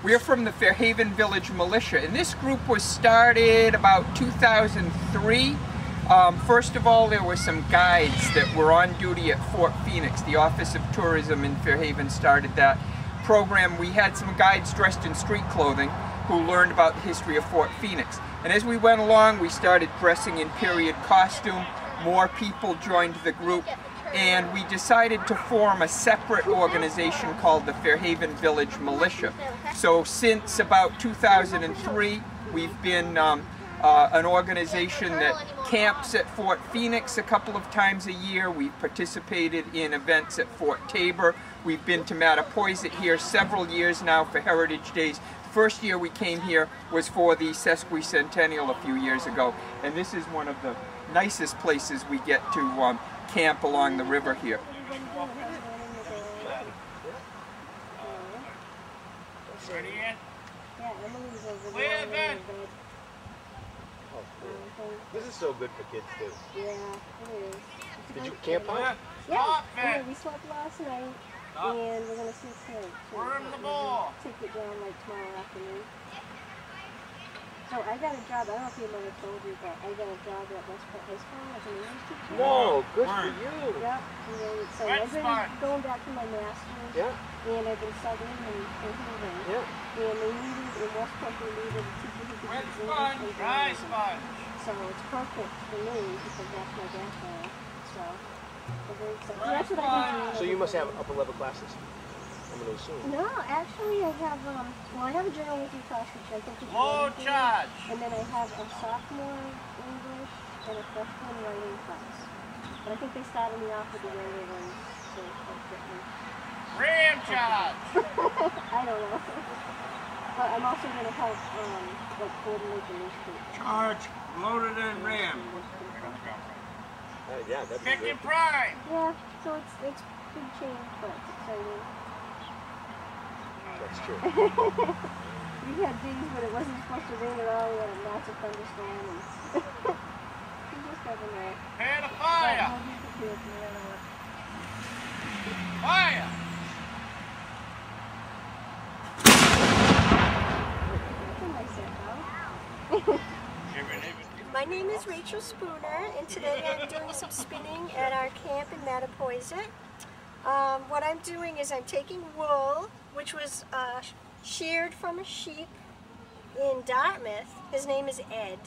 We're from the Fairhaven Militia, and this group was started about 2003. First of all, there were some guides that were on duty at Fort Phoenix. The Office of Tourism in Fairhaven started that program. We had some guides dressed in street clothing who learned about the history of Fort Phoenix. And as we went along, we started dressing in period costume. More people joined the group, and we decided to form a separate organization called the Fairhaven Village Militia. So since about 2003, we've been an organization that camps at Fort Phoenix a couple of times a year. We've participated in events at Fort Tabor. We've been to Mattapoisett here several years now for Heritage Days. The first year we came here was for the sesquicentennial a few years ago, and this is one of the nicest places we get to camp along the river here. This is so good for kids too. Yeah, it is. Did you camp out? Yeah, we slept last night, and we're gonna sleep tonight. We're in the ball. Take it down like tomorrow afternoon. So I got a job, I don't know if your mother told you, but I got a job at Westport High School as an English teacher. No, good for you. Yep, and then, so I've been going back to my master's, and I've been subbing in Fairhaven. And they needed, in Westport, they needed a teacher who could teach English and journalism. So it's perfect for me because that's my background. So I'm very excited. That's what I do. So you must have upper level classes, I'm going to assume. No, actually I have, well, I have a journalism class which I think is low charge. And then I have a sophomore English and a freshman writing class. But I think they started me off with the writing ones, so that's different. Ram charge! I don't know. But I'm also going to help, like, coordinate the newspaper. Charge, loaded and ram. Yeah, that'd be Pick good. your prime. Yeah, so it's big change, but it's exciting. That's true. We had days when it wasn't supposed to rain at all. We had lots of thunderstorms. You just never know. Prepare to fire. Fire. That's a nice set, though. My name is Rachel Spooner, and today I'm doing some spinning at our camp in Mattapoisett. What I'm doing is I'm taking wool, which was sheared from a sheep in Dartmouth. His name is Ed.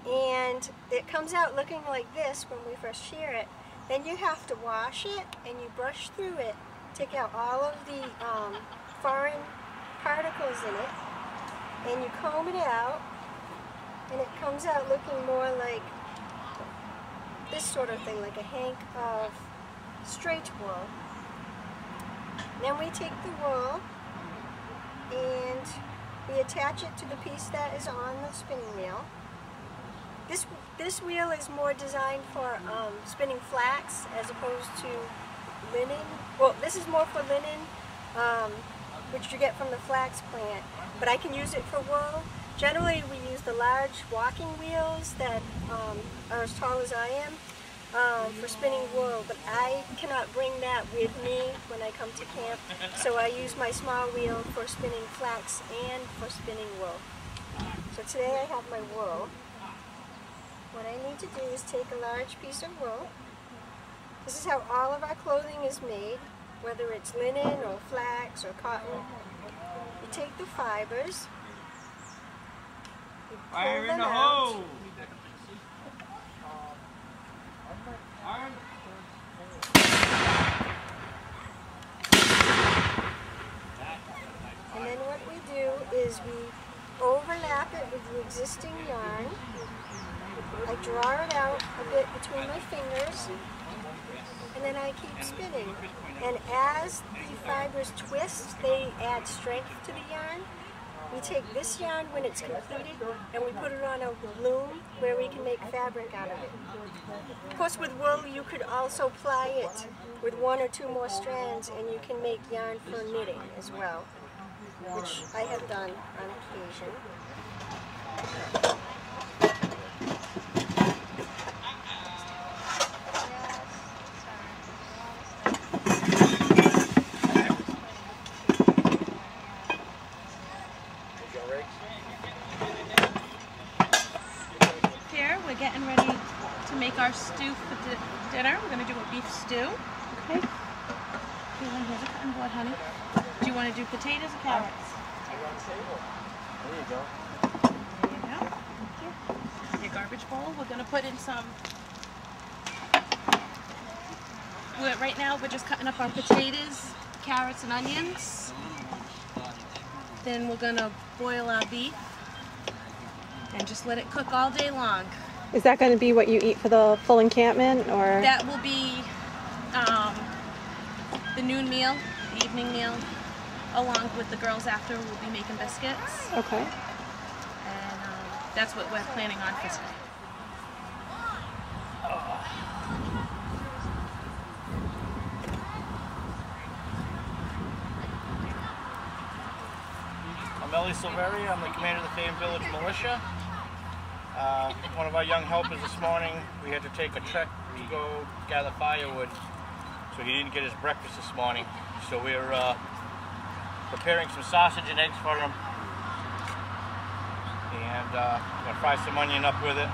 And it comes out looking like this when we first shear it. Then you have to wash it and you brush through it, take out all of the foreign particles in it, and you comb it out, and it comes out looking more like this sort of thing, like a hank of straight wool. Then we take the wool and we attach it to the piece that is on the spinning wheel. This wheel is more designed for spinning flax as opposed to linen. Well, this is more for linen, which you get from the flax plant, but I can use it for wool. Generally, we use the large walking wheels that are as tall as I am for spinning wool, but I cannot bring that with me when I come to camp, so I use my small wheel for spinning flax and for spinning wool. So today I have my wool. What I need to do is take a large piece of wool. This is how all of our clothing is made, whether it's linen or flax or cotton. You take the fibers, you pull Fire in them the out, hole. and then what we do is we overlap it with the existing yarn. I draw it out a bit between my fingers, and then I keep spinning. And as the fibers twist, they add strength to the yarn. We take this yarn when it's completed, and we put it on a loom where we can make fabric out of it. Of course, with wool, you could also ply it with one or two more strands, and you can make yarn for knitting as well, which I have done on occasion. our stew for dinner. We're going to do a beef stew. Okay. Caitlin, here's a cutting board, honey. Do you want to do potatoes or carrots? There you go. There you go. Thank you. Your garbage bowl. We're going to put in some... Right now, we're just cutting up our potatoes, carrots, and onions. Then we're going to boil our beef and just let it cook all day long. Is that going to be what you eat for the full encampment, or? That will be the noon meal, the evening meal, along with the girls after. We'll be making biscuits. Okay. And that's what we're planning on for today. I'm the commander of the Fairhaven Village Militia. One of our young helpers this morning, we had to take a trek to go gather firewood, so he didn't get his breakfast this morning. So we're preparing some sausage and eggs for him, and I'm going to fry some onion up with it.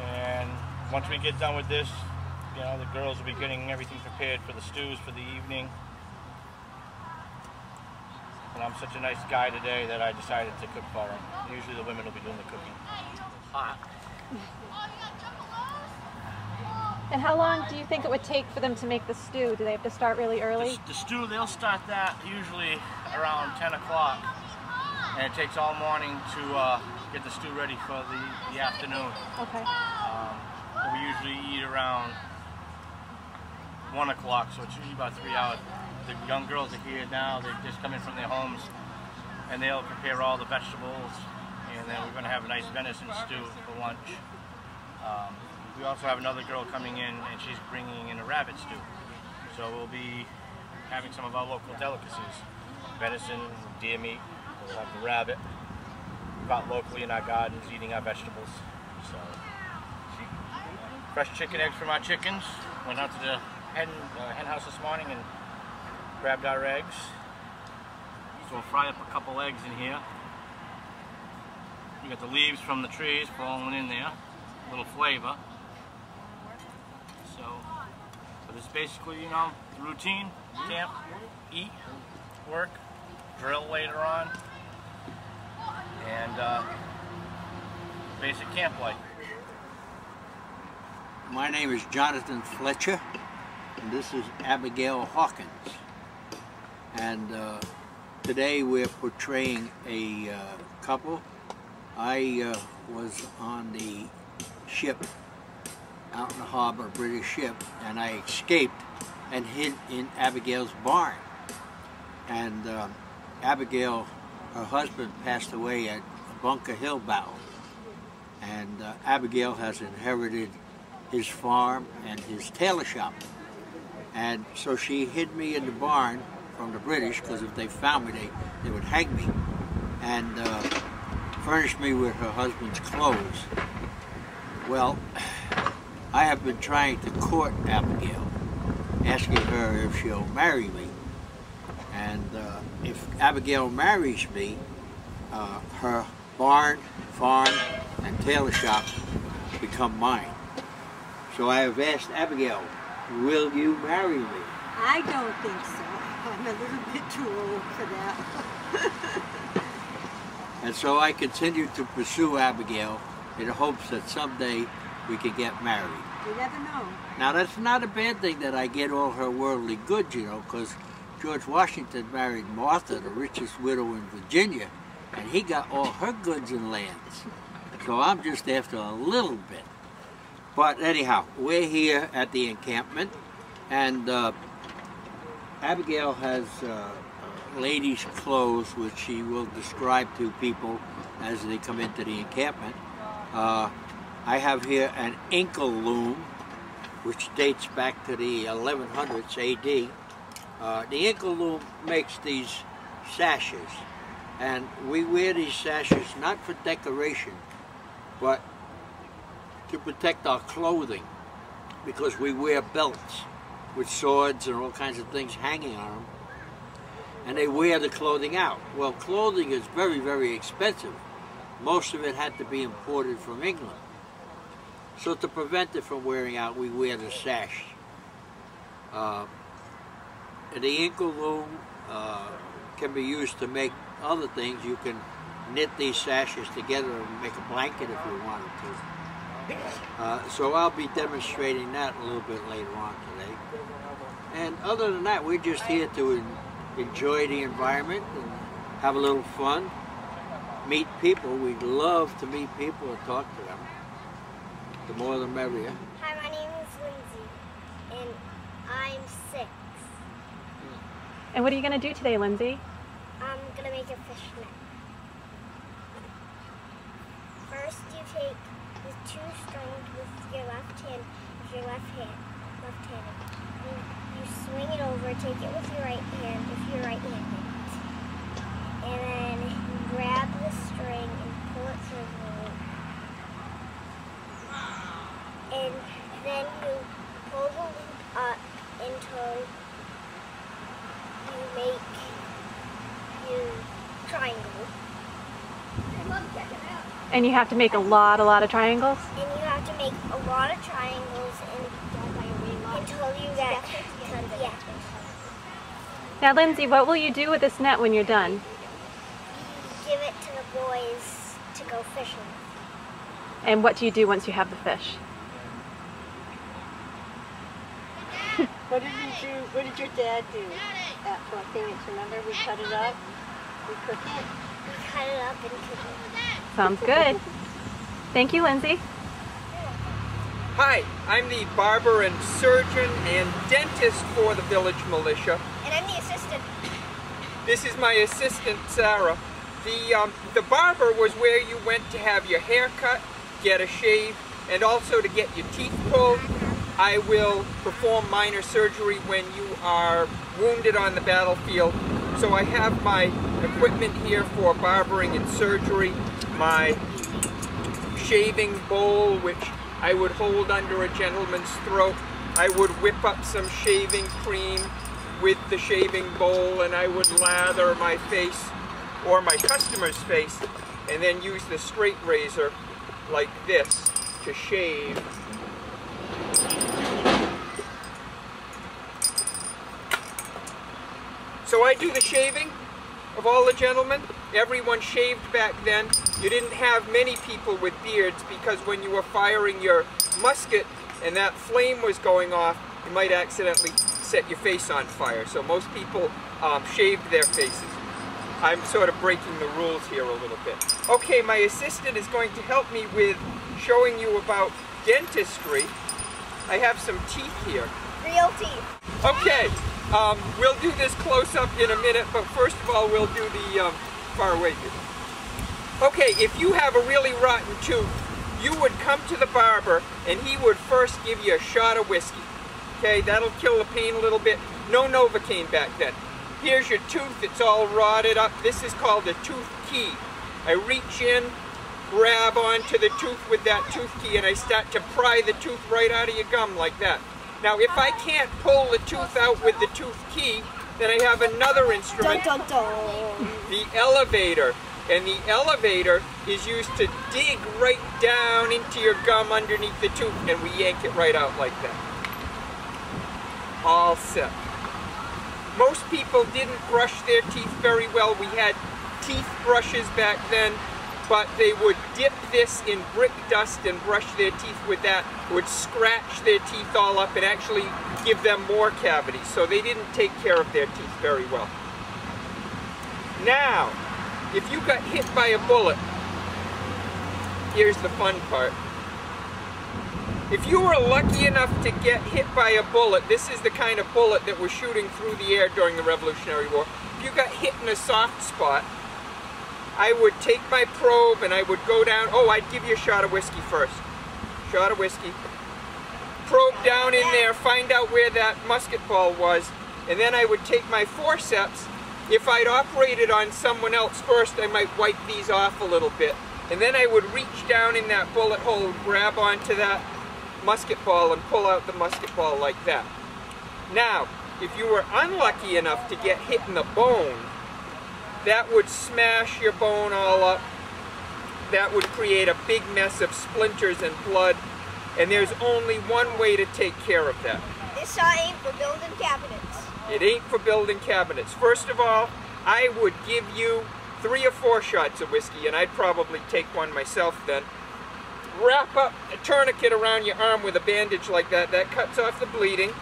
And once we get done with this, you know, the girls will be getting everything prepared for the stews for the evening. And I'm such a nice guy today that I decided to cook for them. Usually the women will be doing the cooking. Hot. And how long do you think it would take for them to make the stew? Do they have to start really early? The stew, they'll start that usually around 10 o'clock. And it takes all morning to get the stew ready for the afternoon. Okay. We usually eat around 1 o'clock, so it's usually about 3 hours. The young girls are here now, they just come in from their homes, and they'll prepare all the vegetables, and then we're going to have a nice venison stew for lunch. We also have another girl coming in, and she's bringing in a rabbit stew. So we'll be having some of our local delicacies. Venison, deer meat, we'll have the rabbit. We've got locally in our gardens eating our vegetables. So, fresh chicken eggs from our chickens. Went out to the hen house this morning and grabbed our eggs. So we'll fry up a couple eggs in here. You got the leaves from the trees falling in there, a little flavor. So this is basically, you know, the routine: camp, eat, work, drill later on, and basic camp life. My name is Jonathan Fletcher, and this is Abigail Hawkins. And today we're portraying a couple. I was on the ship out in the harbor, a British ship, and I escaped and hid in Abigail's barn. And Abigail, her husband, passed away at Bunker Hill battle. And Abigail has inherited his farm and his tailor shop. And so she hid me in the barn from the British, because if they found me, they would hang me, and furnished me with her husband's clothes. Well, I have been trying to court Abigail, asking her if she'll marry me. And if Abigail marries me, her barn, farm, and tailor shop become mine. So I have asked Abigail, will you marry me? I don't think so. I'm a little bit too old for that. And so I continue to pursue Abigail in hopes that someday we can get married. You never know. Now that's not a bad thing that I get all her worldly goods, you know, because George Washington married Martha, the richest widow in Virginia, and he got all her goods and lands. So I'm just after a little bit. But anyhow, we're here at the encampment, and Abigail has ladies' clothes, which she will describe to people as they come into the encampment. I have here an ankle loom, which dates back to the 1100s AD. The ankle loom makes these sashes, and we wear these sashes not for decoration, but to protect our clothing, because we wear belts with swords and all kinds of things hanging on them, and they wear the clothing out. Well, clothing is very, very expensive, most of it had to be imported from England. So to prevent it from wearing out, we wear the sash. The inkle loom can be used to make other things. You can knit these sashes together and make a blanket if you wanted to. So I'll be demonstrating that a little bit later on today. And other than that, we're just here to enjoy the environment and have a little fun, meet people. We love to meet people and talk to them. The more the merrier. Hi, my name is Lindsay, and I'm 6. And what are you going to do today, Lindsay? I'm going to make a fish net. First, you take the 2 strings with your left hand, left-handed. You swing it over, take it with your right hand if you're right-handed. And then you grab the string and pull it through the loop. And then you pull the loop up until you make your triangle. And you have to make a lot of triangles? And you have to make a lot of triangles until you get yeah. Now, Lindsay, what will you do with this net when you're done? Give it to the boys to go fishing. And what do you do once you have the fish? What did your dad do at Fort Phoenix? Remember, we cut it up, we cook it. We cut it up and cook it. Sounds good. Thank you, Lindsay. Hi, I'm the barber and surgeon and dentist for the Village Militia. And I'm the assistant. This is my assistant, Sarah. The barber was where you went to have your hair cut, get a shave, and also to get your teeth pulled. I will perform minor surgery when you are wounded on the battlefield. So I have my equipment here for barbering and surgery, my shaving bowl, which I would hold under a gentleman's throat. I would whip up some shaving cream with the shaving bowl, and I would lather my face or my customer's face, and then use the straight razor like this to shave. So I do the shaving of all the gentlemen. Everyone shaved back then. You didn't have many people with beards because when you were firing your musket and that flame was going off, you might accidentally set your face on fire. So most people shaved their faces. I'm sort of breaking the rules here a little bit. Okay, my assistant is going to help me with showing you about dentistry. I have some teeth here. Real teeth. Okay, we'll do this close up in a minute, but first of all we'll do the far away view. Okay, if you have a really rotten tooth, you would come to the barber and he would first give you a shot of whiskey. Okay, that'll kill the pain a little bit. No Novocaine back then. Here's your tooth, it's all rotted up. This is called a tooth key. I reach in, grab onto the tooth with that tooth key, and I start to pry the tooth right out of your gum like that. Now, if I can't pull the tooth out with the tooth key, then I have another instrument, Dun, dun, dun. the elevator. And the elevator is used to dig right down into your gum underneath the tooth, and we yank it right out like that. All set. Most people didn't brush their teeth very well. We had teeth brushes back then, but they would dip this in brick dust and brush their teeth with that. It would scratch their teeth all up and actually give them more cavities. So they didn't take care of their teeth very well. Now, if you got hit by a bullet, here's the fun part. If you were lucky enough to get hit by a bullet, this is the kind of bullet that was shooting through the air during the Revolutionary War. If you got hit in a soft spot, I would take my probe and I would go down. Oh, I'd give you a shot of whiskey first. Shot of whiskey. Probe down in there, find out where that musket ball was, and then I would take my forceps. If I'd operated on someone else first, I might wipe these off a little bit. And then I would reach down in that bullet hole, grab onto that musket ball and pull out the musket ball like that. Now, if you were unlucky enough to get hit in the bone, that would smash your bone all up. that would create a big mess of splinters and blood, and there's only one way to take care of that. This saw ain't for building cabinets. It ain't for building cabinets. First of all, I would give you 3 or 4 shots of whiskey, and I'd probably take one myself then. Wrap up a tourniquet around your arm with a bandage like that. That cuts off the bleeding.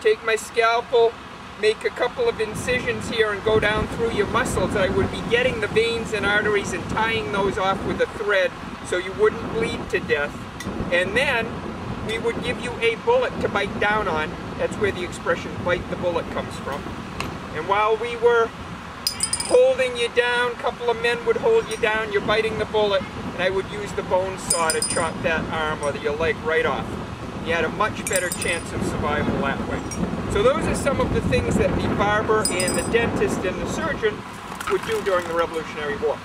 Take my scalpel, make a couple of incisions here and go down through your muscles. I would be getting the veins and arteries and tying those off with a thread so you wouldn't bleed to death. And then we would give you a bullet to bite down on. That's where the expression bite the bullet comes from. And while we were holding you down, a couple of men would hold you down, you're biting the bullet, and I would use the bone saw to chop that arm or your leg right off. You had a much better chance of survival that way. So those are some of the things that the barber and the dentist and the surgeon would do during the Revolutionary War.